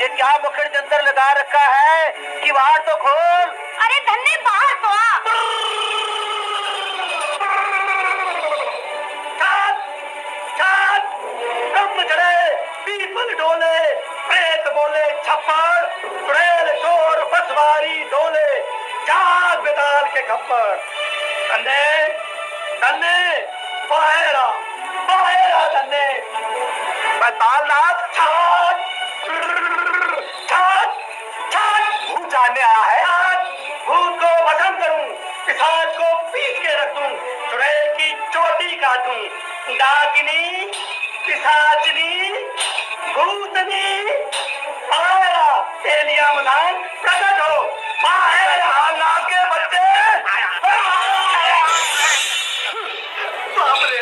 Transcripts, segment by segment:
ये क्या मुखर जंतर लगा रखा है कि बाहर तो खोल। अरे धन्ने बाहर तो आ। पीपल डोले, प्रेत बोले छप्पर, चुड़ैल चोर बसवारी डोले, जाग बेदाल के खप्पर। धन्ने धन्ने बाहेरा बाहेरा धन्ने। मैं तालनाथ छात छात छात भूत जानने आया है। भूत को भस्म करूं, पिशाच को पीट के रख दूं, चुड़ैल की चोटी काटूं, डाकिनी पिशाचनी भूतनी बाहेरा तेलिया मदान प्रकट हो। बाहेरा नाग के बच्चे। बाप रे,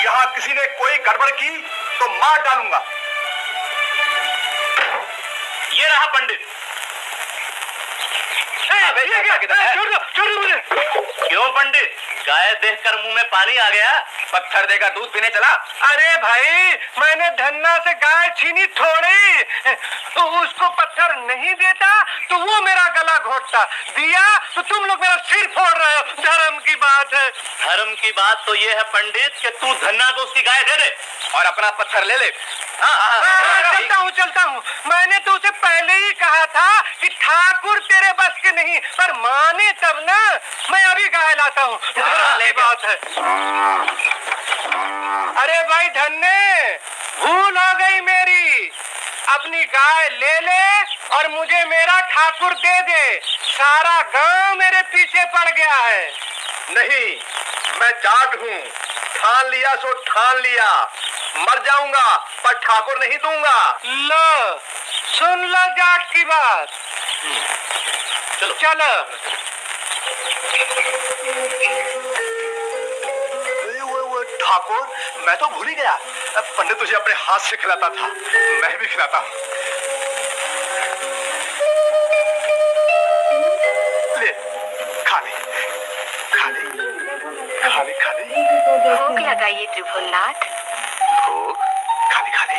यहाँ किसी ने कोई गड़बड़ की तो मार डालूंगा। ये रहा पंडित। क्यों पंडित, गाय देखकर मुंह में पानी आ गया? पत्थर देकर दूध पीने चला? अरे भाई, मैंने धन्ना से गाय छीनी थोड़ी, तो उसको पत्थर नहीं देता तो वो मेरा गला घोटता, दिया तो तुम लोग मेरा सिर फोड़ रहे हो। धर्म की बात है। धर्म की बात तो ये है पंडित कि तू धन्ना को उसकी गाय दे दे और अपना पत्थर ले ले। चलता हूँ। मैंने तो उसे पहले ही कहा था कि ठाकुर तेरे बस के नहीं, पर माने तब ना। मैं अभी गाय लाता हूँ। धर्म की बात है। अरे भाई धन्ने, भूल हो गई मेरी। अपनी गाय ले ले और मुझे मेरा ठाकुर दे दे। सारा गांव मेरे पीछे पड़ गया है। नहीं, मैं जाट हूँ, ठान लिया सो ठान लिया। मर जाऊंगा पर ठाकुर नहीं दूंगा। लो, सुन लो जाट की बात। चलो चलो। ठाकुर, मैं तो भूल ही गया, पंडित तुझे अपने हाथ से खिलाता था, मैं भी खिलाता हूँ। ले, खा ले, खा ले, खा ले, खा ले। भोग लगाइए त्रिभुवननाथ। भोग? खा ले, खा ले।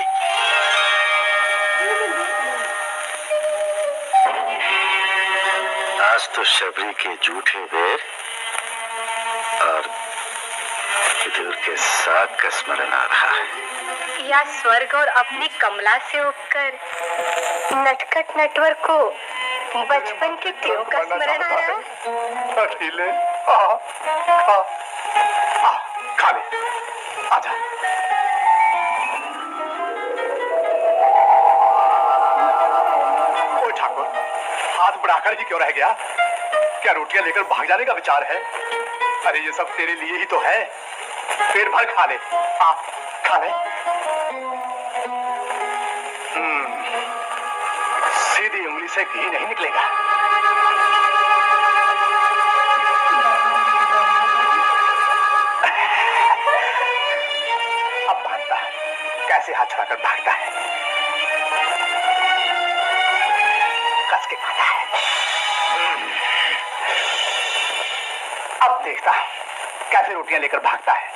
आज तो शबरी के झूठे बेर और विदुर के साग का स्मरण आ रहा है। या स्वर्ग और अपनी कमला से उठकर नटखट नटवर को बचपन के तियों का स्मरण आ रहा है। ले, खा ले, आजा। ओ ठाकुर, हाथ बढ़ाकर ही क्यों रह गया? क्या रोटियां लेकर भाग जाने का विचार है? अरे ये सब तेरे लिए ही तो है। पेट भर खा ले, खा ले। सीधी उंगली से घी नहीं निकलेगा। अब भागता है, कैसे हाथ छुड़ाकर भागता है। कस के खाता है। अब देखता कैसे रोटियां लेकर भागता है,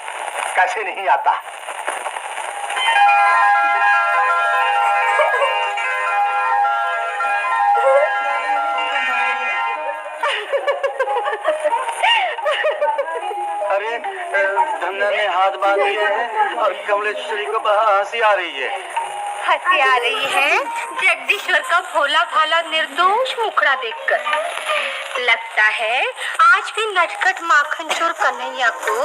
कैसे नहीं आता। अरे धन्ना ने हाथ बांध दिए हैं और कमलेश्वरी को हंसी आ रही है। हंसी आ रही है जगदीश्वर का भोला भाला निर्दोष मुखड़ा देखकर। लगता है आज भी नटखट माखन चोर कन्हैया को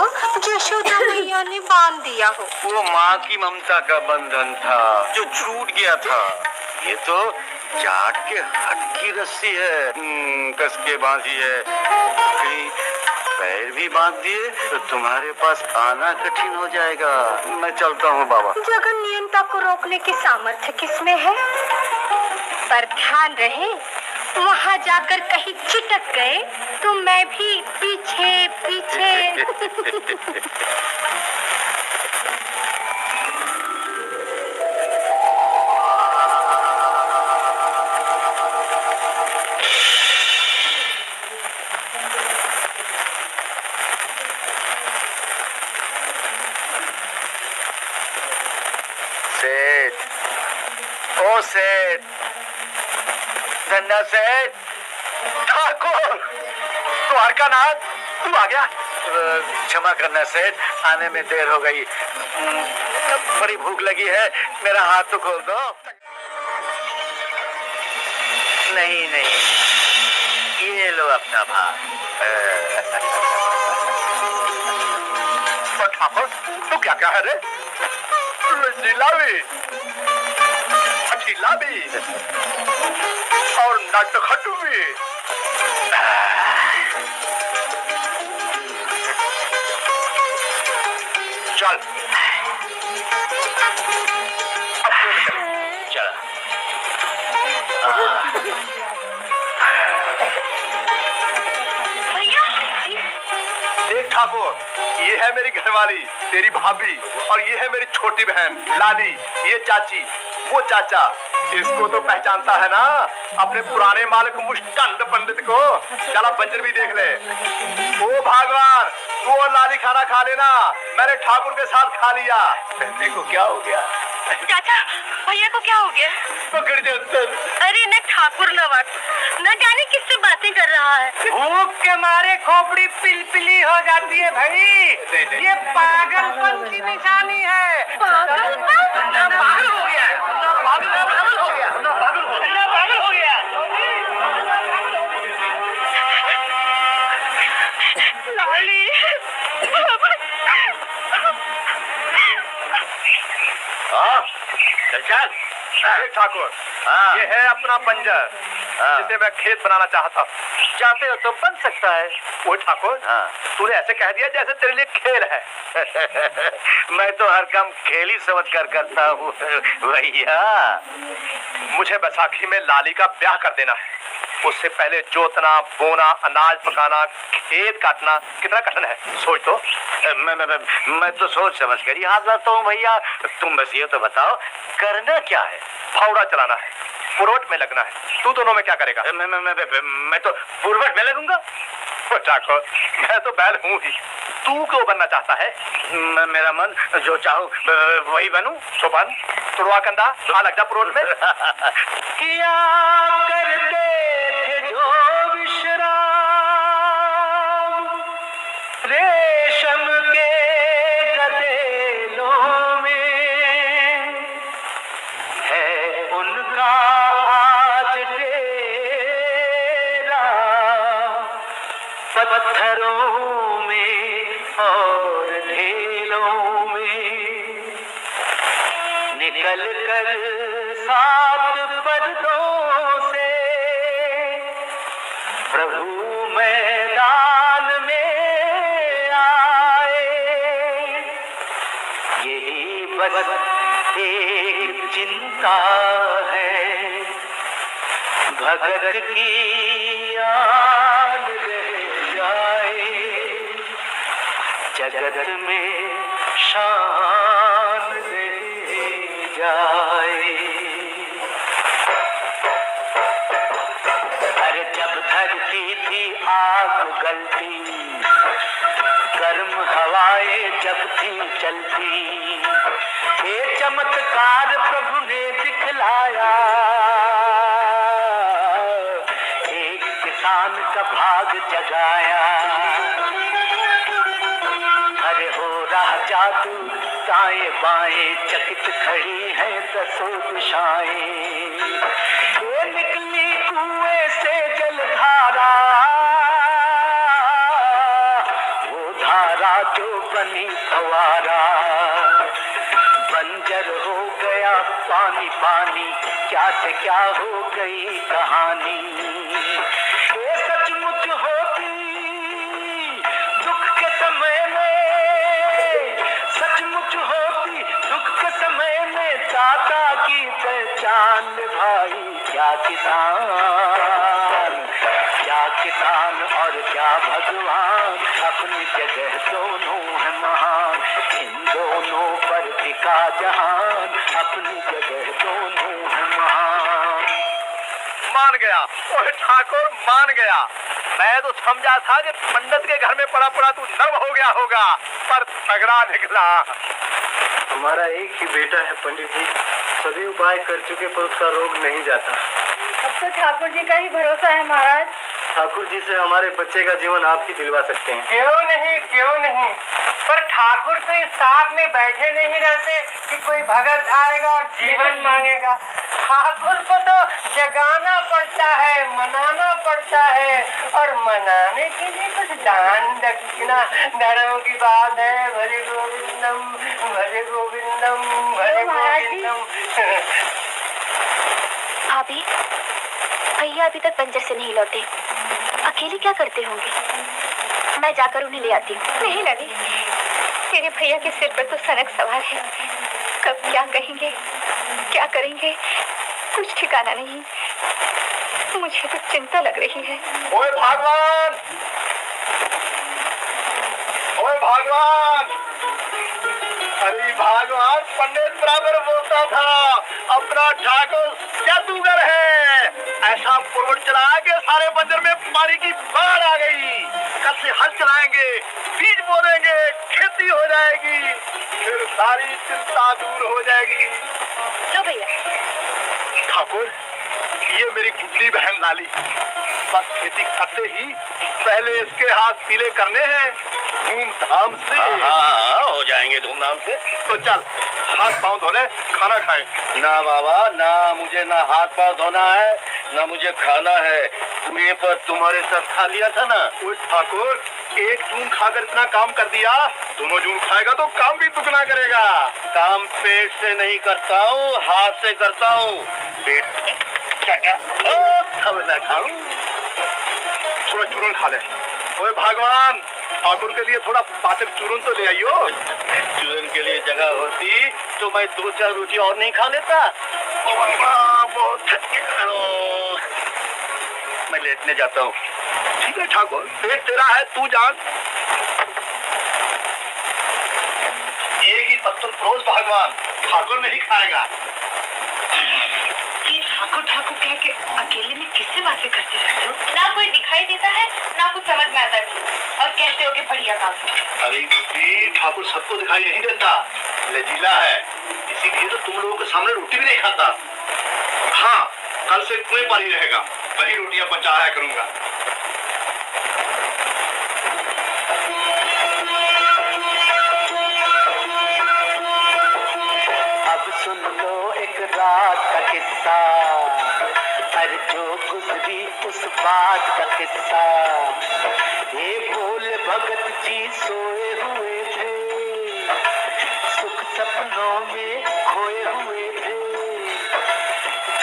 यशोदा मैया ने बांध दिया हो। वो माँ की ममता का बंधन था जो छूट गया था। ये तो जाट के हट की रस्सी है, कस के बांधी है। कहीं पैर भी बांध दिए तो तुम्हारे पास आना कठिन हो जाएगा। मैं चलता हूँ बाबा। जगन नियंता को रोकने की सामर्थ्य किसमें है? पर ध्यान रहे, वहाँ जाकर कहीं चिटक गए तो मैं भी पीछे पीछे। सेठ, सेठ, धन्ना सेठ। ठाकुर, द्वारकानाथ, तू आ गया? क्षमा करना सेठ, आने में देर हो गई। बड़ी भूख लगी है, मेरा हाथ तो खोल दो। नहीं नहीं, ये लो अपना भाग। ठाकुर, तू क्या कह रहे? जिलाबी, जिलाबी और नटखट भी। चल चल। देख ठाकुर, ये है मेरी घरवाली, तेरी भाभी, और ये है मेरी छोटी बहन लाली, ये चाची, वो चाचा। इसको तो पहचानता है ना, अपने पुराने मालिक मुष्टंड पंडित को। चला बंजर भी देख ले। ओ भगवान, तू और लाली खाना खा लेना, मैंने ठाकुर के साथ खा लिया। देखो क्या हो गया। चाचा, भैया को क्या हो गया? पकड़ दे उत्तर। अरे न ठाकुर न जाने किससे बातें कर रहा है। भूख के मारे खोपड़ी पिलपिली हो जाती है भाई। ये पागलपन की निशानी है। पागलपन? पागल हो गया है, पागल हो गया, पागल हो गया। लाली, चल चल। ठाकुर, हाँ। ये है अपना बंजर, हाँ। जिसे मैं खेत बनाना चाहता हूँ। चाहते हो तो बन सकता है। वो ठाकुर, हाँ। तूने ऐसे कह दिया जैसे तेरे लिए खेल है। मैं तो हर काम खेल ही समझ कर करता हूँ भैया। मुझे बैसाखी में लाली का ब्याह कर देना है। उससे पहले जोतना, बोना, अनाज पकाना, खेत काटना कितना कठिन है, सोच तो। मैं तो सोच समझ कर ही हाथ लाता हूँ भैया। तुम बस ये तो बताओ, करना क्या है? फावड़ा चलाना है, पुरोट में लगना है। तू दोनों में क्या करेगा? मैं तो पुरवट में लगूंगा। ठाकुर, मैं तो बैल हूँ ही, तू क्यों बनना चाहता है? मेरा मन जो चाहूँ वही बनूं। तो बन, तुड़वा कंधा, हाँ लग जा पुरोट में। किया करते थे जो विश्राम रेशम के गदेलों में है उनका आज डेरा पत्थरों में और ढेलों में निकल कर सात पर्दों से प्रभु मैदान में आए। यही बस एक चिंता है, भगत की आन रह जाए, जगत में शान रह जाए। अरे जब धरती थी आग गलती, गर्म हवाएं जब थी चलती, ये चमत्कार प्रभु ने दिखलाया। एक किसान का भाग जगाया। अरे हो रहा जादू, दाएं बाएं चकित खड़ी है दसों दिशाएं। ये निकली कुएं से जलधारा, वो धारा जो बनी फवारा। बंजर हो गया पानी पानी, क्या से क्या हो गई कहानी। ये सचमुच होती दुख के समय में, सचमुच होती दुख के समय में दाता की पहचान भाई। क्या किसान और क्या भगवान, अपनी जगह दोनों है महान। इन दोनों पर टिका जहान, अपनी जगह दोनों है महान। मान मान गया। ओए ठाकुर मान गया। मैं तो समझा था कि पंडित के घर में पड़ा पड़ा तू नर्म हो गया होगा, पर तगड़ा निकला। हमारा एक ही बेटा है पंडित जी, सभी उपाय कर चुके पर उसका रोग नहीं जाता। अब तो ठाकुर जी का ही भरोसा है महाराज। ठाकुर जी से हमारे बच्चे का जीवन आप ही दिलवा सकते हैं। क्यों नहीं, पर ठाकुर तो इस साथ में बैठे नहीं रहते कि कोई भगत आएगा और जीवन मांगेगा। ठाकुर को तो जगाना पड़ता है, मनाना पड़ता है, और मनाने के लिए कुछ दान दक्षिणा धर्म की बात है। भजे गोविंदम भजे गोविंदम भजे गोविंदम। भाभी, भैया अभी तक बंजर से नहीं लौटे, अकेले क्या करते होंगे? मैं जाकर उन्हें ले आती हूँ। नहीं लगी, तेरे भैया के सिर पर तो सनक सवार है। कब क्या कहेंगे, क्या करेंगे, कुछ ठिकाना नहीं। मुझे तो चिंता लग रही है। ओए भगवान, ओए भगवान, अरे भगवान पंडित बराबर बोलता था, अपना ठाकुर जादूगर है। ऐसा पुरवट चलाया कि सारे बंजर में पानी की बाढ़ आ गई। कल से हल चलाएंगे, बीज बोएंगे, खेती हो जाएगी, फिर सारी चिंता दूर हो जाएगी। लो भैया। ठाकुर, ये मेरी गुड्डी बहन लाली, बस खेती करते ही पहले इसके हाथ पीले करने हैं धूमधाम से। हाँ, हो जाएंगे धूमधाम से। तो चल हाथ पांव धोने, खाना खाएं। ना बाबा, ना मुझे ना हाथ पांव धोना है, ना मुझे खाना है। कुएं पर तुम्हारे साथ खा लिया था ना। ओए ठाकुर, एक जून खाकर इतना काम कर दिया, दोनों जून खाएगा तो काम भी दुगना करेगा। काम पेट से नहीं करता हूँ, हाथ से करता हूँ। पेट क्या सब ना खाऊं। थोड़ा चूरन खा ले। ओए भगवान, ठाकुर के लिए थोड़ा पाचक चूरन तो ले आइयो। चूरन के लिए जगह होती तो मैं 2-4 रोटी और नहीं खा लेता। बहुत मैं लेटने जाता हूँ। ठीक है ठाकुर, पेट तेरा है, तू जान। एक ही पत्थर परोस भगवान, ठाकुर नहीं खाएगा। ठाकुर ठाकुर कह के अकेले में किससे बातें करते रहते हो? ना कोई दिखाई देता है, ना कुछ समझ में आता है, और कहते हो कि बढ़िया काम। अरे बुद्धि, ठाकुर सबको दिखाई नहीं देता, लजीला है, इसीलिए तो तुम लोगों के सामने रोटी भी नहीं खाता। हाँ, कल से कुएं पर ही रहेगा, वही रोटियां पचाया करूंगा। अब सुन लो एक रात का किस्सा, अरे जो गुजरी उस बात का किस्सा। ये भोले भगत जी सोए हुए थे, सुख सपनों में खोए हुए थे।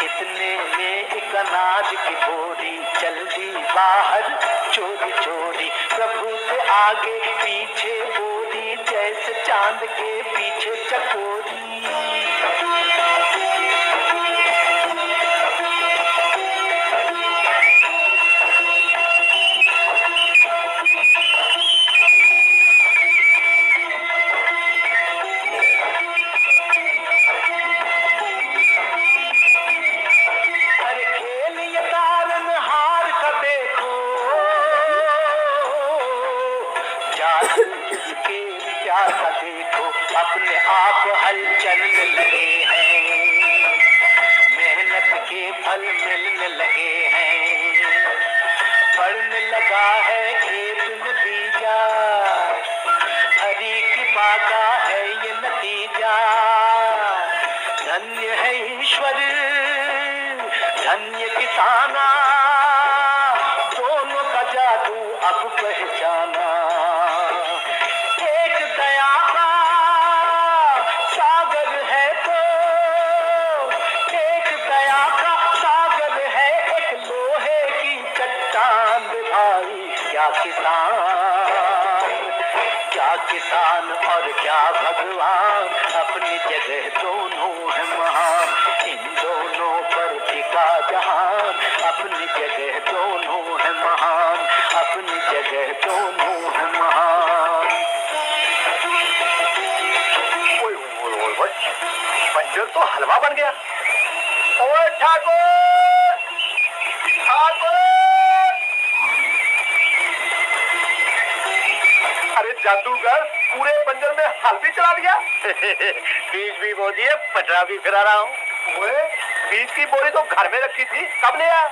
इतने में एक अनाज की बोरी चल दी बाहर चोरी चोरी। प्रभु से आगे पीछे बोरी, जैसे चांद के पीछे चकोरी। अरे खेल ये तारनहार का देखो, जादू इसके प्यार का देखो। अपने आप हलचल में लगे हैं, मेहनत के फल मिलने लगे हैं। पड़ने लगा है खेत में बीजा, हरी कृपा का है ये नतीजा। धन्य है ईश्वर, धन्य किसाना, दोनों का जादू अब पहचाना। एक दया का सागर है तो, एक दया का सागर है, एक लोहे की चट्टान भाई। क्या किसान और क्या भगवान, अपनी जगह दोनों है महान। इन दोनों पर टिका जहान, अपनी जगह दोनों है महान, अपनी जगह दोनों है महान। बंजर तो हलवा बन गया। ओए ठाकुर, ओए जादूगर, पूरे बंजर में हल भी चला दिया। बीज भी बो दिए, पटरा भी फिरा रहा हूँ। ओए बीज की बोरी तो घर में रखी थी, कब ले आया?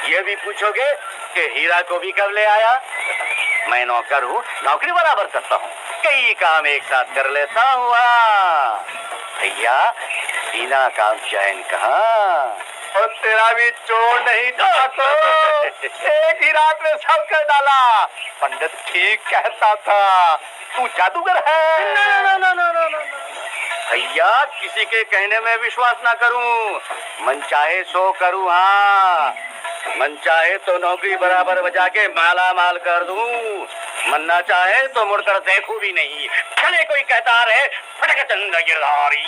ये भी पूछोगे कि हीरा को भी कब ले आया? मैं नौकर हूँ, नौकरी बराबर करता हूँ, कई काम एक साथ कर लेता हूँ। भैया बिना काम चैन कहाँ। और तेरा भी चोर नहीं था तो एक ही रात में सब कर डाला। पंडित ठीक कहता था, तू जादूगर है। ना। भैया किसी के कहने में विश्वास ना करूं, मन चाहे सो करूं। हाँ, मन चाहे तो नौकरी बराबर बजा के माला माल कर दूं, मन ना चाहे तो मुड़कर देखूं भी नहीं। चले कोई कहता रहे फटक चंद गिरधारी।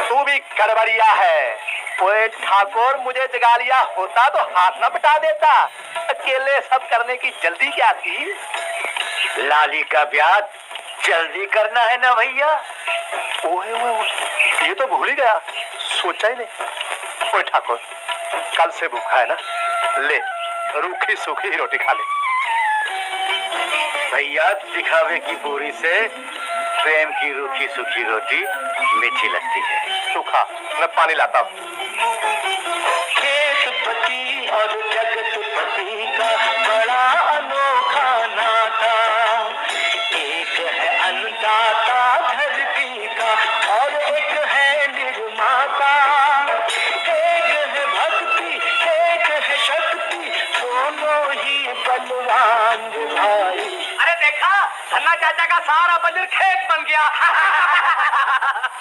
तू भी गड़बड़िया है। ओए ठाकुर, मुझे जगा लिया होता तो हाथ न बटा देता। अकेले सब करने की जल्दी क्या थी? लाली का ब्याह जल्दी करना है ना भैया। ओए ये तो भूल ही गया, सोचा ही नहीं। ओए ठाकुर, कल से भूखा है ना, ले रूखी सूखी ही रोटी खा ले। भैया दिखावे की पूरी से प्रेम की रूखी सूखी रोटी मीठी लगती है। तू खा, मैं पानी लाता हूँ। खेतपति और जगतपति का बड़ा अनोखा नाता, एक है अन्नदाता धरती का और एक है निर्माता, एक है भक्ति एक है शक्ति, दोनों ही बलवान भाई। अरे देखा, धन्ना चाचा का सारा बंजर खेत बन गया।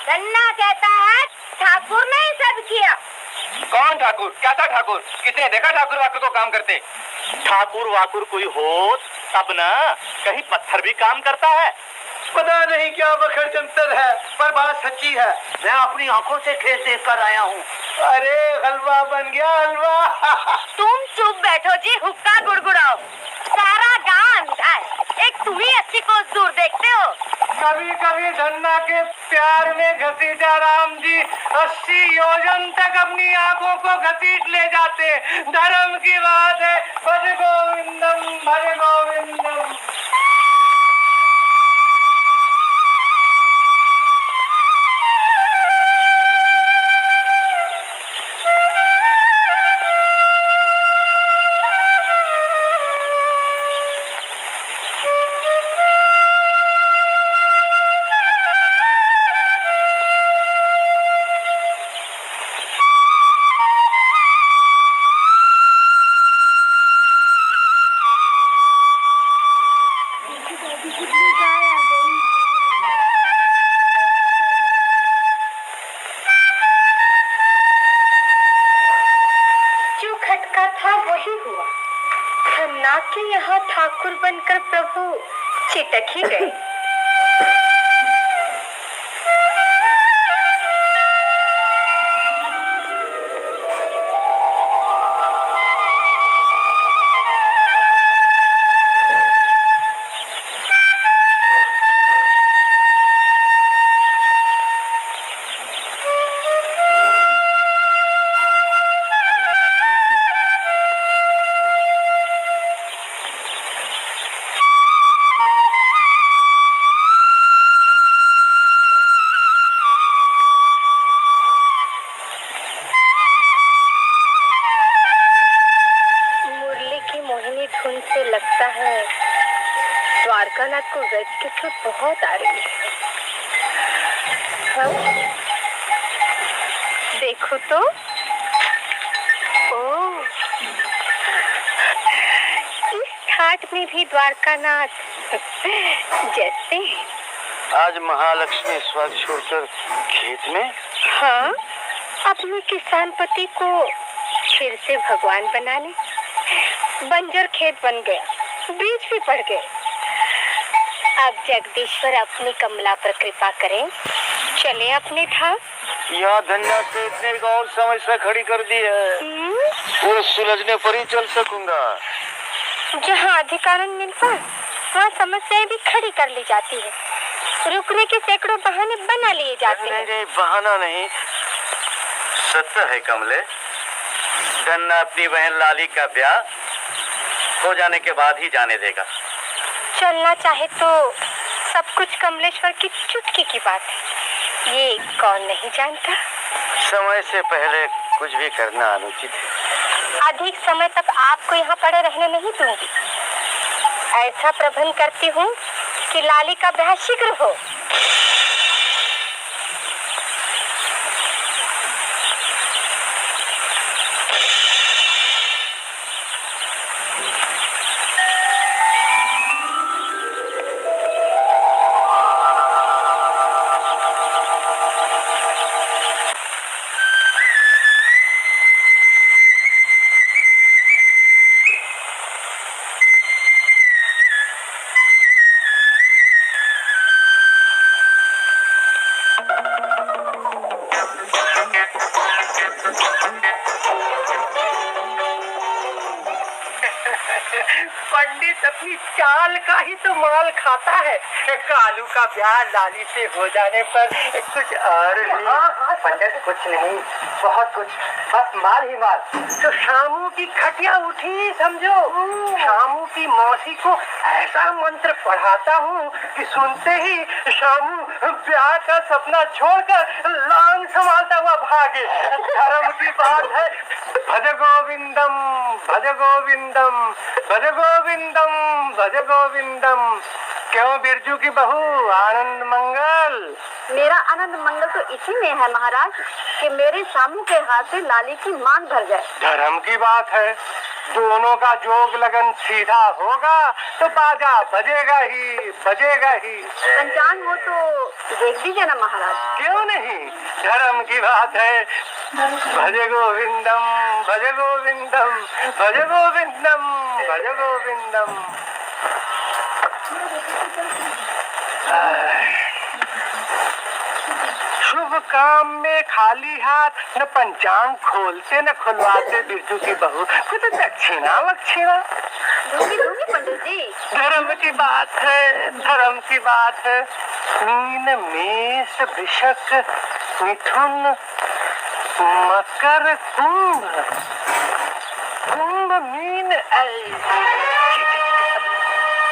धन्ना कहता है ठाकुर ने ही सब किया। कौन ठाकुर? कैसा ठाकुर? किसने देखा ठाकुर वाकुर को काम करते? ठाकुर वाकुर कोई हो तब ना, कहीं पत्थर भी काम करता है। पता नहीं क्या बखर जंतर है, पर बात सच्ची है। मैं अपनी आंखों से खेत देख कर आया हूँ। अरे हलवा बन गया, हलवा। तुम चुप बैठो जी, हुक्का गुड़गुड़ाओ। सारा गांव अंधा है, एक तुम ही 80 कोस दूर देखते हो। कभी कभी धन्ना के प्यार में घसीटा राम जी 80 योजन तक अपनी आंखों को घसीट ले जाते। धर्म की बात है। भज गोविंदम भज गोविंदम। धन्ना के यहाँ ठाकुर बनकर प्रभु चिटक ही गए। धुन से लगता है द्वारकानाथ को वेज की छूट बहुत आ रही है। देखो तो, ओह, इस घाट में भी द्वारकानाथ जैसे। आज महालक्ष्मी स्वर्ग छोड़कर खेत में? हाँ, अपने किसान पति को फिर से भगवान बनाने। बंजर खेत बन गया, बीज भी पड़ गए। अब जगदीश्वर अपनी कमला पर कृपा करें, चले अपने धाम। यह धन्ना से इतने और समस्या खड़ी कर दी है, वो सुलझने पर ही चल सकूंगा। जहाँ अधिकार मिलता वहाँ समस्याएं भी खड़ी कर ली जाती है। रुकने के सैकड़ों बहाने बना लिए जाते हैं। नहीं, बहाना नहीं, सत्य है कमले। धन्ना अपनी बहन लाली का ब्याह हो जाने के बाद ही जाने देगा। चलना चाहे तो सब कुछ कमलेश्वर की चुटकी की बात है, ये कौन नहीं जानता। समय से पहले कुछ भी करना अनुचित है। अधिक समय तक आपको यहाँ पड़े रहने नहीं दूंगी। ऐसा प्रबंध करती हूँ कि लाली का ब्याह शीघ्र हो। पंडित अपनी चाल का ही तो माल खाता है। कालू का ब्याह लाली से हो जाने पर कुछ और भी। हाँ पंडित कुछ नहीं, बहुत कुछ, बस माल ही माल। तो शामू की खटिया उठी समझो। शामू की मौसी को ऐसा मंत्र पढ़ाता हूँ कि सुनते ही शामू ब्याह का सपना छोड़कर लांग संभालता हुआ भागे। धर्म की बात है। भज गोविंदम भज गोविंदम भज गोविंदम भज गोविंदम। क्यों बिरजू की बहू, आनंद मंगल? मेरा आनंद मंगल तो इसी में है महाराज कि मेरे शामू के हाथ से लाली की मांग भर जाए। धर्म की बात है। दोनों का जोग लगन सीधा होगा तो बाजा बजेगा ही बजेगा ही। पंचांग हो तो देख दीजिए ना महाराज। क्यों नहीं, धर्म की बात है। भज गोविंदम भज गोविंदम भज गोविंदम भज गोविंदम। शुभ काम में खाली हाथ न पंचांग खोलते न खुलवाते बिरजू की बहू। कुछ दक्षिणा वक्षिणा दूंगी पंडित जी। धर्म की बात है, धर्म की बात है। मीन मेष वृषक मिथुन मकर कुंभ, कुंभ मीन।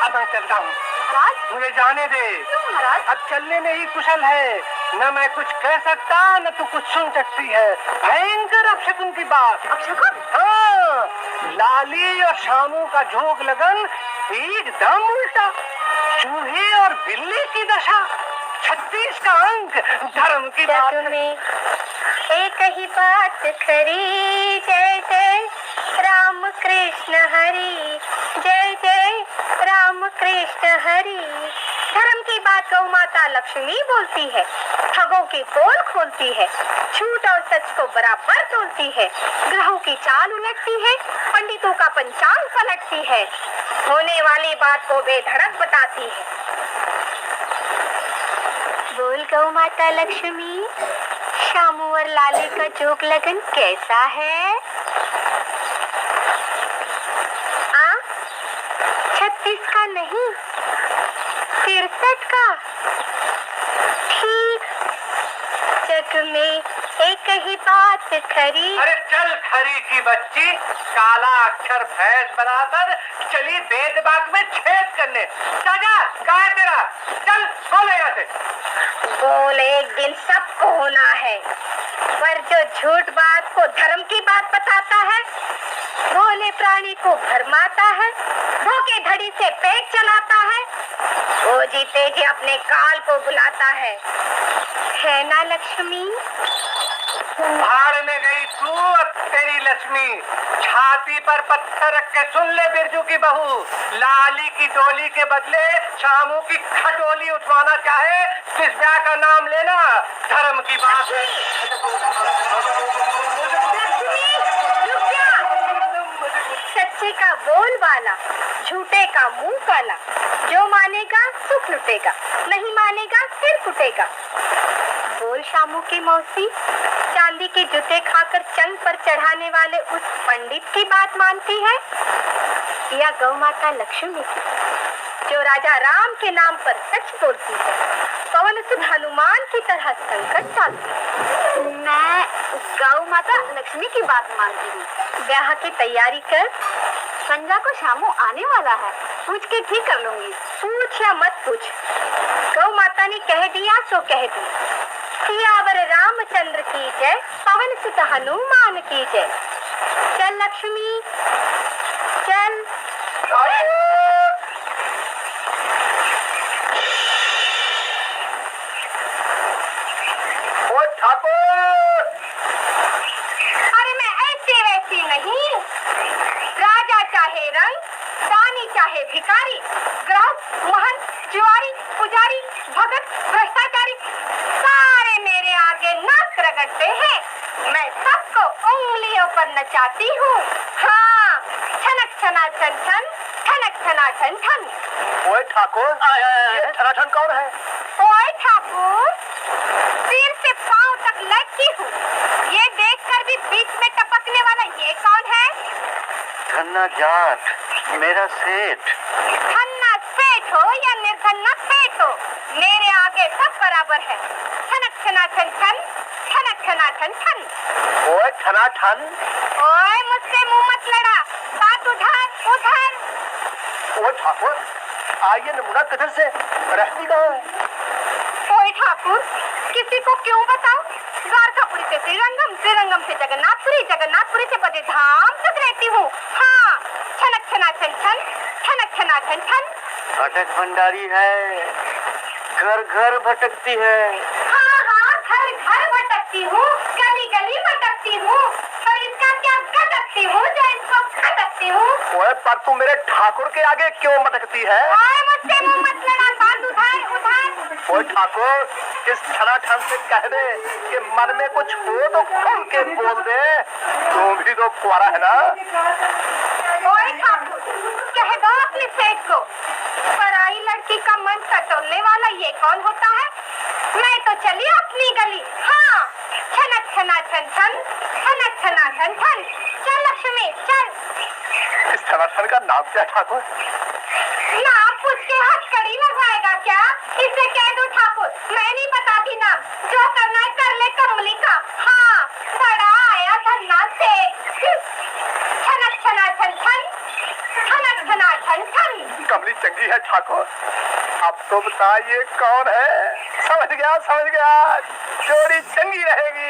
अब मैं चलता हूँ महाराज मुझे जाने दे। क्यों महाराज? अब चलने में ही कुशल है। न मैं कुछ कह सकता न तू कुछ सुन सकती है। भयंकर अपशकुन की बात। अपशकुन? हाँ, लाली और शामू का जोग लगन एकदम उल्टा। चूहे और बिल्ली की दशा, 36 का अंक। धर्म की बात जग में एक ही बात खरी, जय जय राम कृष्ण हरि, जय जय राम कृष्ण हरि। धर्म की बात गौ माता लक्ष्मी बोलती है, ठगों की पोल खोलती है, झूठ और सच को बराबर तोलती है, ग्रहों की चाल उलटती है, पंडितों का पंचांग पलटती है, होने वाली बात को बेधड़क बताती है। बोल गौ माता लक्ष्मी, शामू और लाली का जोग लगन कैसा है? 36 का नहीं, 63 का। ठीक, जग में एक ही बात खरी। अरे चल खरी की बच्ची, काला अक्षर भैंस बनाकर चली वेद बाग में छेद करने। चाचा कहाँ है तेरा? चल बोले यहाँ से। बोल एक दिन सबको होना है, पर जो झूठ बात को धर्म की बात बताता है, भोले प्राणी को भरमाता है, धोखे धड़ी से पेट चलाता है, वो जीते जी अपने काल को बुलाता है ना लक्ष्मी? भाड़ में गई तू और तेरी लक्ष्मी। छाती पर पत्थर रख के सुन ले बिरजू की बहू, लाली की डोली के बदले शामू की खटोली उठवाना चाहे तो इस ब्याह का नाम लेना। धर्म की बात है। सच्चे का बोल वाला, झूठे का मुंह काला, जो मानेगा सुख लुटेगा, नहीं मानेगा सिर फुटेगा। बोल शामू की मौसी, चांदी के जूते खाकर चंग पर चढ़ाने वाले उस पंडित की बात मानती है या गौ माता लक्ष्मी की, जो राजा राम के नाम पर सच बोलती है, पवन सुत हनुमान की तरह संकट टालती है? मैं गौ माता लक्ष्मी की बात मानती हूँ। ब्याह की तैयारी कर, पंजा को शामू आने वाला है, पूछ के ठीक कर लूंगी। पूछ या मत पूछ, गौ माता ने कह दिया सो कह दी। सियावर रामचंद्र की जय, पवन सुत हनुमान की जय। चल लक्ष्मी चल। ओ ठाकुर! अरे मैं ऐसी वैसी नहीं, राजा चाहे रंग, दानी चाहे भिखारी, गृहस्थ, महंत, जुआरी, पुजारी, भगत, भ्रष्टाचारी, सारे मेरे आगे नाक रगड़ते हैं। मैं सबको उंगलियों पर नचाती हूँ। हाँ, छनक छना छन छन, छनक छना छन छन। ओए ठाकुर, ये ठनाठन कौन है? ओए ठाकुर, सिर से पांव तक लटकी हूँ, ये देखकर भी बीच में टपकने वाला ये कौन है? धन्ना जाट, मेरा सेठ। धन्ना सेठ हो या निर्धन्ना सेठ हो, मेरे आगे सब बराबर है। छनक छना छन छन, छनक छना छन छन। ओए ठनाठन, ओए मुझसे मुंह मत लड़ा, बात उधर उधर। ओए ठाकुर, आइए नमूना किधर से, रहती कहाँ है? ओए ठाकुर, किसी को क्यों बताओ? द्वारकापुरी से श्रीरंगम, श्रीरंगम से जगन्नाथपुरी, जगन्नाथपुरी से बड़े धाम तक रहती हूँ। हाँ, छनक छना छन छन, छनक छना छन छन। भटक भंडारी है, घर घर भटकती है। हाँ हाँ, घर घर भटकती हूँ, गली गली भटकती हूँ, और इसका क्या गटकती हूँ जो इसको खटकती हूँ। ओए पर तू मेरे ठाकुर के आगे क्यों मटकती है? ओए मुझसे मुंह मत लड़ा, बात उधर उधर। ओए ठाकुर, इस ठनाठन से कह दे कि मन में कुछ हो तो खुल के बोल दे, तू भी तो कुंवारा है ना? ओए ठाकुर, कह दो अपने सेठ को, पराई लड़की का मन टटोलने वाला ये कौन होता है? मैं तो चली अपनी गली। हाँ, छनक छना छन छन, छनक छना छन छन। चल लक्ष्मी चल। इस ठनाठन का नाम क्या ठाकुर? नाम पूछ के हथकड़ी लगवाएगा क्या? इसे कह दो ठाकुर, मैं नहीं बताती नाम, जो करना है कर ले कमली का। हाँ, बड़ा आया धन्ना से। छनक छना छन छन, छनक छना छन छन। कमली चंगी है ठाकुर, अब तो बता ये कौन है? समझ गया, जोड़ी चंगी रहेगी।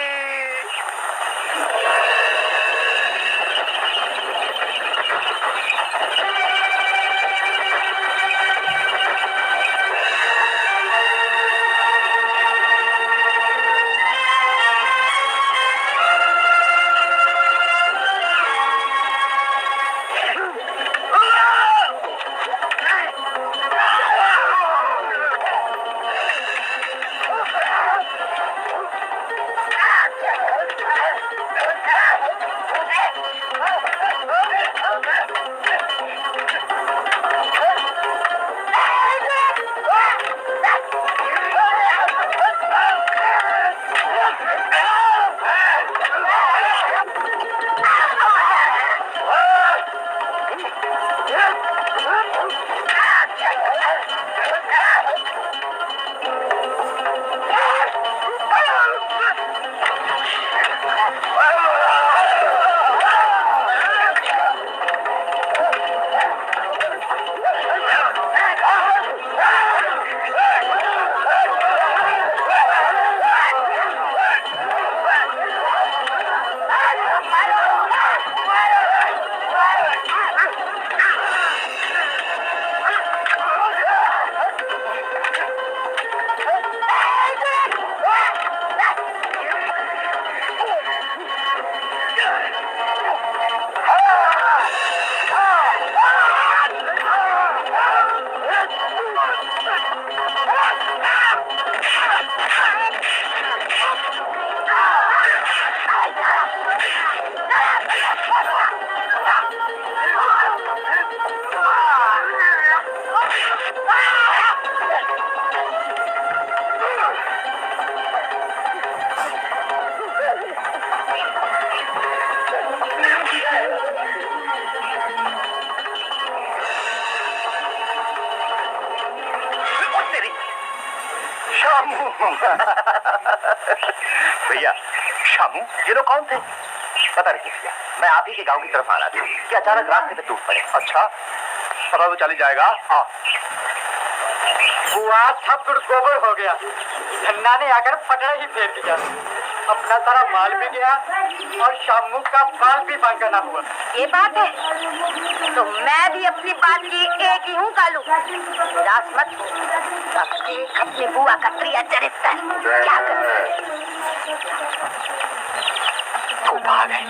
भैया, शामू, ये लोग कौन थे? पता नहीं किया, मैं आप ही के गांव की तरफ आ रहा था कि अचानक रास्ते पे टूट पड़े। अच्छा, पता तो चल ही जाएगा। हाँ, बुआ सब कुछ गोबर हो गया। धन्ना ने आकर पकड़ा ही फेर दिया। अपना सारा माल भी गया और शामू का बाल भी बांका ना हुआ। ये बात है तो मैं भी अपनी बात की एक ही हूँ कालू। उदास मत हो, अब देख अपनी बुआ का प्रिय चरित्र क्या करता है। वो भाग गए।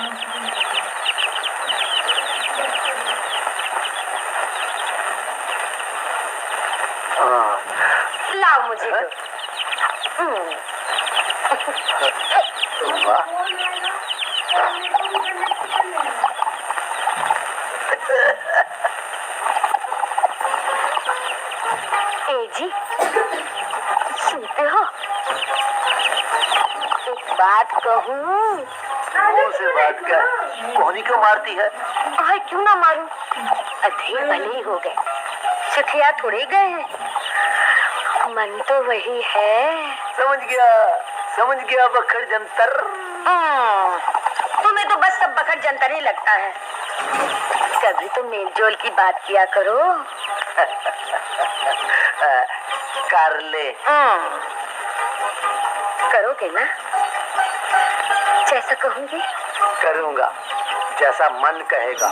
लाओ मुझे। ए जी, सुनते हो? एक बात कहूँ? मुंह से बात कर, कोहनी क्यों मारती है? आए क्यों ना मारूं? अधे भले ही हो गए, सुखिया थोड़े गए हैं। मन तो वही है। समझ गया बखड़ जंतर। तुम्हें तो बस सब बखड़ जंतर ही लगता है। कभी तो मेलजोल की बात किया करो। कर ले। करोगे ना? जैसा कहूंगी करूंगा, जैसा मन कहेगा।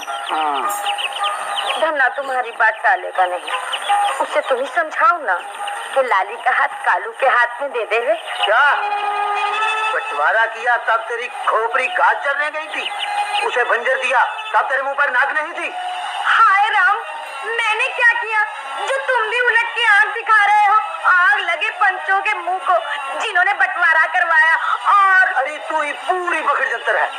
धन्ना तुम्हारी बात टालेगा नहीं। उसे तुम ही समझाओ ना कि लाली का हाथ कालू के हाथ में दे दे। क्या बंटवारा किया तब तेरी खोपड़ी घास चरने गई थी? उसे भंजर दिया तब तेरे मुंह पर नाक नहीं थी? हाय राम, मैंने क्या किया जो तुम भी उलट के आंख दिखा रहे हो? आग लगे पंचों के मुंह को जिन्होंने बंटवारा करवाया। और अरे तू ही पूरी बखड़ जंतर है।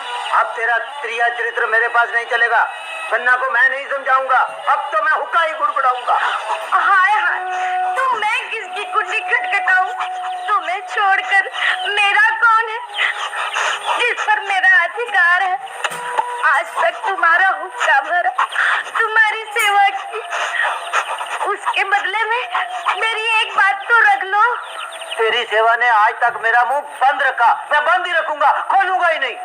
अब तेरा त्रिया चरित्र मेरे पास नहीं चलेगा। बन्ना को मैं नहीं समझाऊंगा। अब तो मैं हुक्का ही गुड़गुड़ाऊंगा। हाय हाय, तो मैं किसकी कुर्सी खटखटाऊं? तुम्हें छोड़कर मेरा कौन है जिस पर मेरा अधिकार है? आज तक तुम्हारा हुक्का भरा, तुम्हारी सेवा की, उसके बदले में मेरी एक बात तो रख लो। तेरी सेवा ने आज तक मेरा मुंह बंद रखा, मैं बंद ही रखूंगा, खोलूंगा ही नहीं।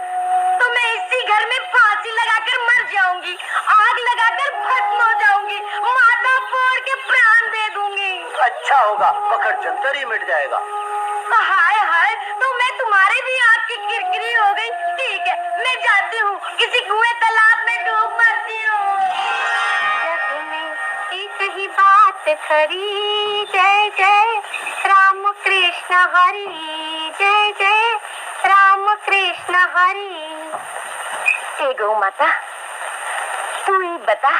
तो मैं इसी घर में फांसी लगाकर मर जाऊंगी, आग लगाकर भस्म हो जाऊंगी, माथा फोड़ के प्राण दे दूंगी। अच्छा होगा, बखड़ जंतर ही मिट जाएगा। हाय हाय, तो मैं तुम्हारे भी आँख की किरकिरी हो गई। ठीक है, मैं जाती हूँ, किसी कुएं तालाब में डूब मरती हूँ। एक ही बात खरी, जय जय राम कृष्ण हरि, जय जय राम कृष्ण हरि। ए गौ माता, तू ही बता,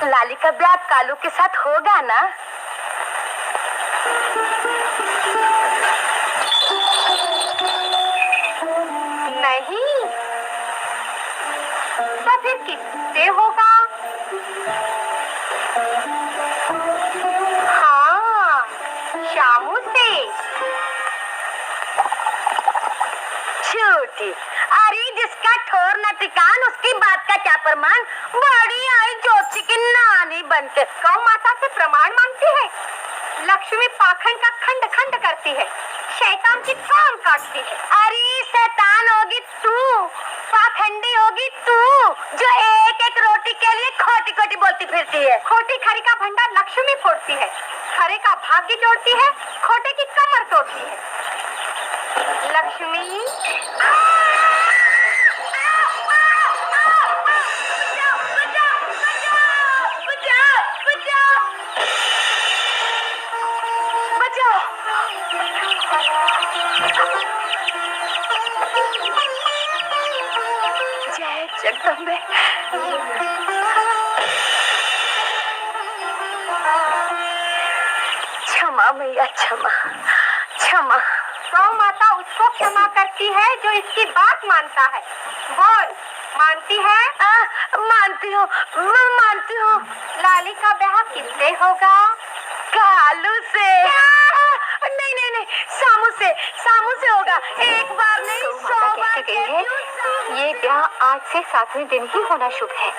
लाली का ब्याह कालू के साथ होगा ना? नहीं, तो फिर किससे होगा? हाँ, शामू से। झूठी, अरे जिसका ठोर न ठिकान उसकी बात का क्या प्रमाण? बड़ी आई जोशी की नानी बनके गौ माता से प्रमाण मांगती है। लक्ष्मी पाखंड का खंड खंड करती है, शैतान की काम काटती है। अरे शैतान होगी तू, पाखंडी होगी तू, जो एक एक रोटी के लिए खोटी खोटी बोलती फिरती है। खोटी खरी का भंडार लक्ष्मी फोड़ती है, खरे का भाग्य जोड़ती है, खोटे की कमर तोड़ती है। लक्ष्मी जय जगदम्बे। क्षमा मैया, क्षमा क्षमा। गौ माता उसको क्षमा करती है जो इसकी बात मानता है। बोल, मानती है? मानती हूँ, मानती हूँ। लाली का ब्याह किससे होगा? कालू से। नहीं नहीं नहीं, सामू से होगा। एक बार नहीं, 100 बार कहती है ये ब्याह आज से 7वें दिन ही होना शुभ है।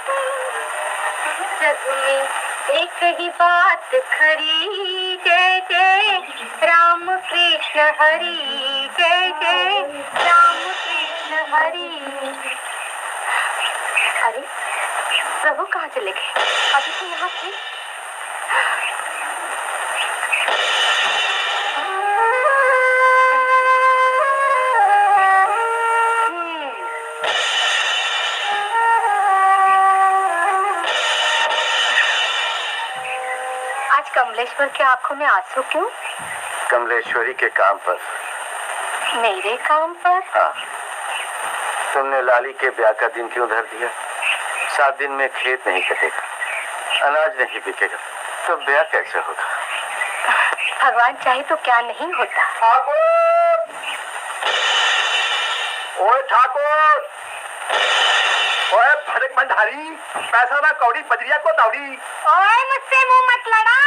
जग में एक ही बात खरी, जय जय राम कृष्ण हरि, जय जय राम कृष्ण हरि। अरे प्रभु कहाँ चले गए? अभी तो यहाँ थे। आज कमलेश्वर के आंखों में आंसू क्यों? कमलेश्वरी के काम पर। मेरे काम पर? हाँ, तुमने लाली के ब्याह का दिन क्यों धर दिया? 7 दिन में खेत नहीं कटेगा, अनाज नहीं बिकेगा, तो ब्याह कैसे होगा? भगवान चाहे तो क्या नहीं होता। ठाकुर! ओए ठाकुर! ओए भड़क भंडारी, पैसा ना कौड़ी बजरिया को दौड़ी। ओए मुझसे मुंह मत लड़ा,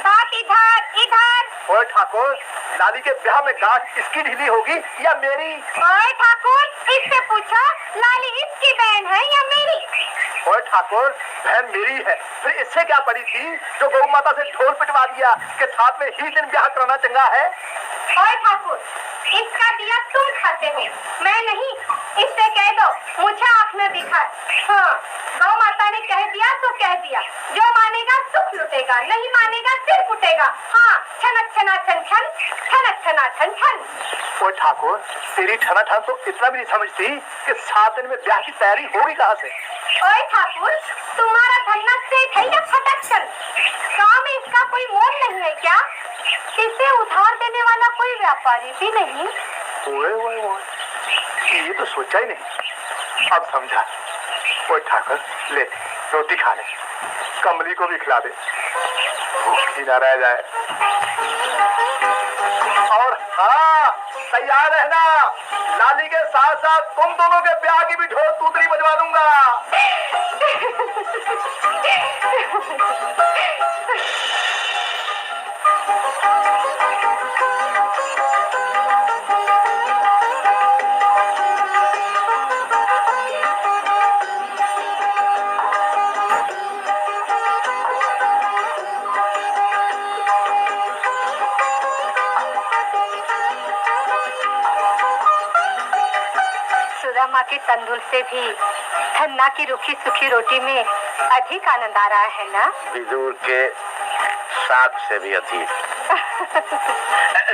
बात इधर इधर। ओए ठाकुर, लाली के ब्याह में गांठ इसकी ढीली होगी या मेरी? ओए ठाकुर, इससे पूछो लाली इसकी बहन है या मेरी? ओए ठाकुर, बहन मेरी है, फिर इससे क्या पड़ी थी जो गौ माता से ढोल पिटवा दिया कि साथ में ही दिन ब्याह कराना चंगा है? ओए ठाकुर, इसका दिया तुम खाते हो, मैं नहीं। इससे कह दो मुझे आँख न दिखाए। हाँ, गौ माता ने कह दिया तो कह दिया, जो मानेगा सुख लुटेगा, नहीं मानेगा सिर फुटेगा। हाँ, छनक छना छन छन, छनक छना छन छन। ओए ठाकुर, तेरी ठना ठन तो इतना भी नहीं समझती कि 7 दिन में ब्याह की तैयारी होगी कहाँ से? ओए ठाकुर, तुम्हारा धन्ना सेठ है या फटकचन? गाँव में इसका कोई मोल नहीं है क्या? इसे उधार देने वाला कोई व्यापारी भी नहीं। ओए ओए ओए, ये तो सोचा ही नहीं, अब समझा। ओए ठाकुर, ले रोटी खा ले, कमली को भी खिला दे, भूखी ना रह जाए। और हाँ, तैयार रहना, लाली के साथ साथ तुम दोनों के ब्याह की भी ढोल तूतरी बजवा दूंगा। सुदामा के तंदुल से भी धन्ना की रूखी सूखी रोटी में अधिक आनंद आ रहा है ना? विदुर के साग से भी अधिक।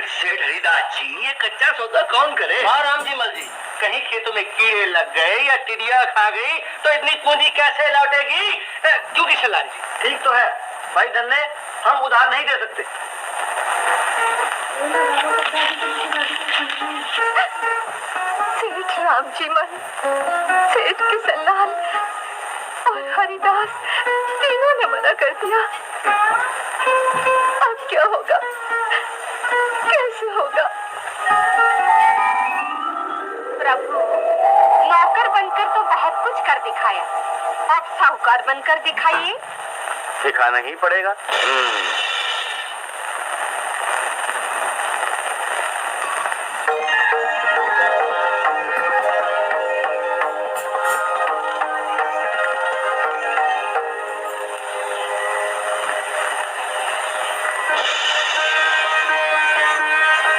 सेठ हरिदास जी, ये कच्चा सौदा कौन करे? हाँ राम जी मल जी, कहीं खेतों में कीड़े लग गए या टिड्डियां खा गई तो इतनी पूंजी कैसे लौटेगी? क्यों किशनलाल जी? ठीक तो है भाई धन्ने, हम उधार नहीं दे सकते। सेठ राम जी मन, सेठ किशनलाल और हरिदास तीनों ने मना कर दिया। अब क्या होगा, कैसे होगा? प्रभु, नौकर बनकर तो बहुत कुछ कर दिखाया, अब साहूकार बनकर दिखाइए। दिखाना ही पड़ेगा।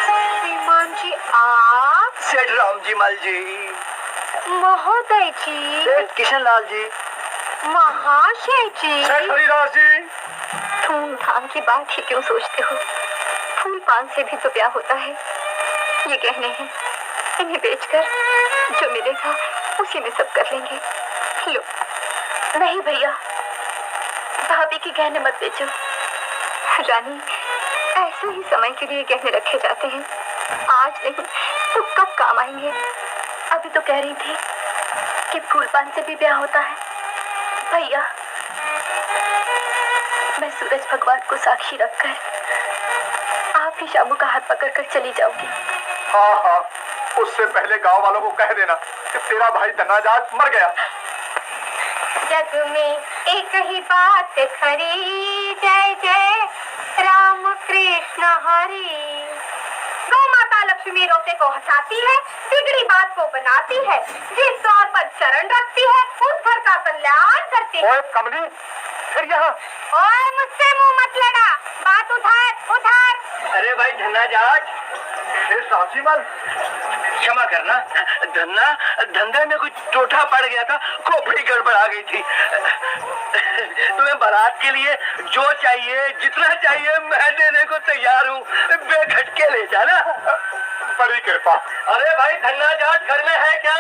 श्रीमान जी आप? सेठ राम जी मल जी, महोदय जी, सेठ किशनलाल जी, महाशय जी, सेठ हरिदास जी। धूमधाम की बात ही क्यों सोचते हो? फूल पान से भी तो ब्याह होता है। ये गहने हैं, इन्हें बेचकर जो मिलेगा उसी में सब कर लेंगे। लो। नहीं भैया, भाभी की गहने मत बेचो। रानी, ऐसे ही समय के लिए गहने रखे जाते हैं, आज नहीं तो कब काम आएंगे। अभी तो कह रही थी कि फूल पान से भी ब्याह होता है। भैया, मैं सूरज भगवान को साक्षी रखकर आप ही शामू का हाथ पकड़कर चली जाऊंगी। हाँ हाँ, उससे पहले गांव वालों को कह देना कि तेरा भाई धनाजात मर गया। जग में एक ही बात खरी, जय जय राम कृष्ण हरि। गौ माता लक्ष्मी रोते को हंसाती है, बिगड़ी बात को बनाती है, जिस तौर पर चरण रखती है उस घर का कल्याण करती है। ओए कमली, फिर यहाँ। ओए मुझसे मुंह मत लड़ा, बात उधार उधार। अरे भाई धनाजात, साक्षीमल, क्षमा करना, धंधा में कुछ टोटा पड़ गया था, खोपड़ी गड़बड़ा गई थी। तुम्हें बारात के लिए जो चाहिए, जितना चाहिए, मैं देने को तैयार हूँ। बेखटके ले जाना। बड़ी कृपा। अरे भाई, धन्ना जाट घर में है क्या?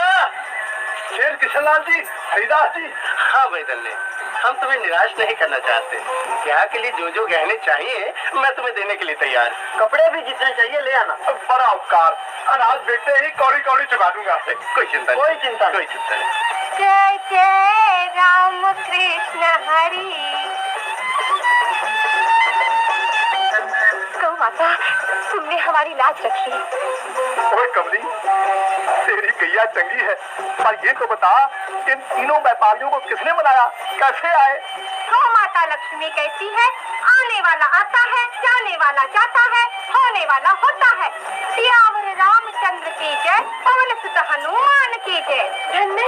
शेर किशनलाल जी, हरिदास जी। हाँ भाई दल्ले, हम तुम्हें निराश नहीं करना चाहते। ब्याह के लिए जो जो गहने चाहिए मैं तुम्हें देने के लिए तैयार। कपड़े भी जितने चाहिए ले आना। बड़ा उपकार। अनाज बेचते ही कौड़ी कौड़ी चुका दूंगा। कोई चिंता नहीं, कोई चिंता नहीं। जय जय राम कृष्ण हरि। गौ माता, तुमने हमारी लाज रखी। ओए कमली, तेरी गैया चंगी है, पर ये तो बता, इन तीनों व्यापारियों को किसने बनाया, कैसे आए? गौ माता लक्ष्मी कहती है, आने वाला आता है, जाने वाला जाता है, होने वाला होता है। सियावर रामचंद्र की जय, पवन सुत हनुमान की जय। धन्य,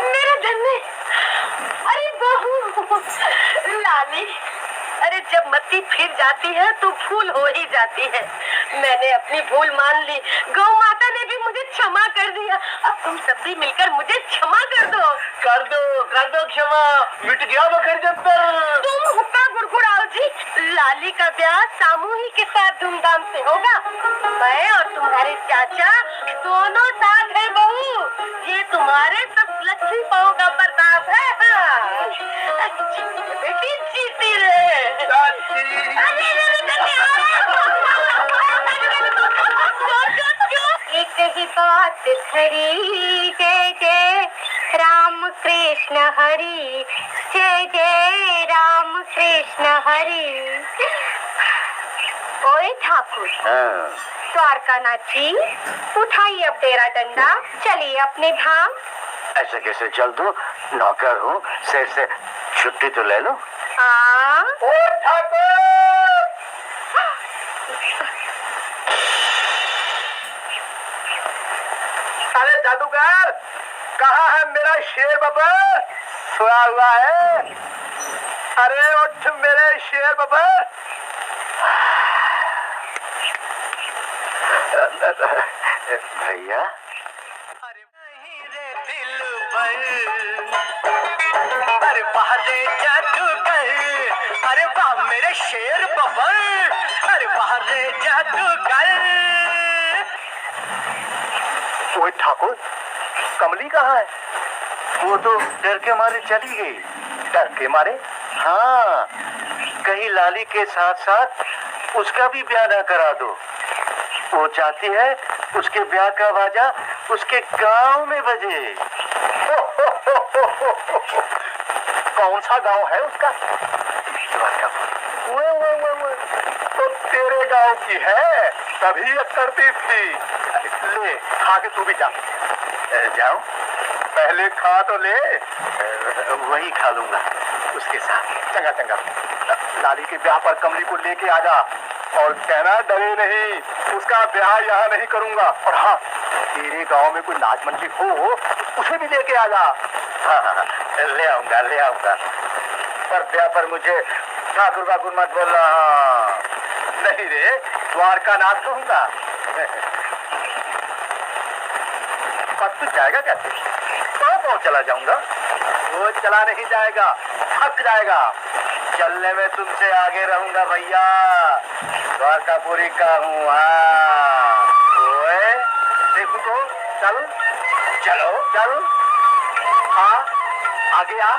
मेरा धन्य। अरे बहू, लाली, अरे जब मत्ती फिर जाती है तो भूल हो ही जाती है। मैंने अपनी भूल मान ली, गौ माता ने भी मुझे क्षमा कर दिया। अब तुम सब भी मिलकर मुझे क्षमा कर दो। कर दो क्षमा, मिट गया बखर जंतर। तुम हुक्का गुड़गुड़ाओ जी। लाली का ब्याह सामूहिक के साथ धूमधाम से होगा। मैं और तुम्हारे चाचा दोनों साथ है बहू। ये तुम्हारे सब लक्ष्मी बहू का प्रताप है। बेटी जीती रहे। एक ही बात खरी, जय जय राम कृष्ण हरि, जय जय राम कृष्ण हरि। ओए ठाकुर, द्वारकानाथ जी, उठाइए अब डेरा डंडा, चलिए अपने धाम। ऐसे कैसे चल दूं? नौकर हूँ, शेर से छुट्टी तो ले लो। ओ ठाकुर! अरे जादूगर, कहाँ है मेरा शेर बाबा? सोया हुआ है? अरे उठ मेरे शेर बाबा। भैया, अरे नहीं रे दिल अरे वाह रे जादूगर, अरे वाह मेरे शेर बाबा, अरे वाह रे जादूगर। ओए ठाकुर, कमली कहाँ है? वो तो डर के मारे चली गई। डर के मारे? हाँ, कहीं लाली के साथ साथ उसका भी ब्याह ना करा दो। वो चाहती है उसके ब्याह का बाजा उसके गांव में बजे। कौन सा गांव है उसका? वो तो तेरे गांव की है, तभी करती थी। ले खा के तू भी जा। जाऊं? पहले खा तो ले। वही खा लूंगा उसके साथ। चंगा चंगा, लाली के ब्याह पर कमली को लेके आ जा और कहना डरे नहीं, उसका ब्याह यहाँ नहीं करूंगा। और हाँ, तेरे गांव में कोई नाच मंची हो उसे भी लेके आ जा। हाँ, ले आऊंगा। पर ब्याह पर मुझे ठाकुर बाकुर मत बोलना। नहीं रे, द्वारका नाथ कहूंगा। पर तू जाएगा कैसे? तो चला जाऊंगा। वो चला नहीं जाएगा, थक जाएगा। चलने में तुमसे आगे रहूंगा भैया। द्वारकापुरी का हूँ। ओए, देखो तो, चलो चलो। हाँ, आगे आ।